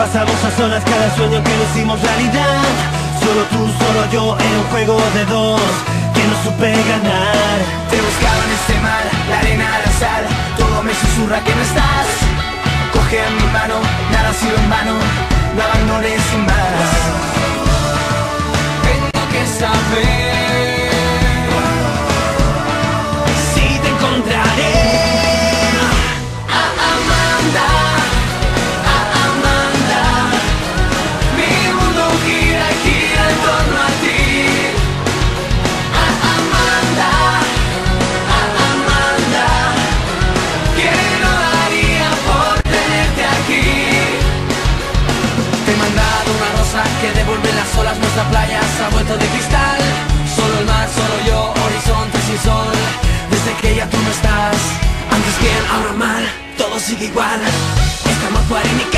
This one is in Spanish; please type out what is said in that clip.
pasamos a solas cada sueño que no hicimos realidad. Solo tú, solo yo, en un juego de dos que no supe ganar. Te buscaba en este mar, la arena, la sal, todo me susurra que no estás. Coge mi mano, nada ha sido en vano, no abandones sin más. Tengo que saber si te encontraré. que devuelve las olas, nuestra playa se ha vuelto de cristal. Solo el mar, solo yo, horizonte sin sol. Desde que ya tú no estás, antes bien, ahora mal, todo sigue igual. Estamos fuera y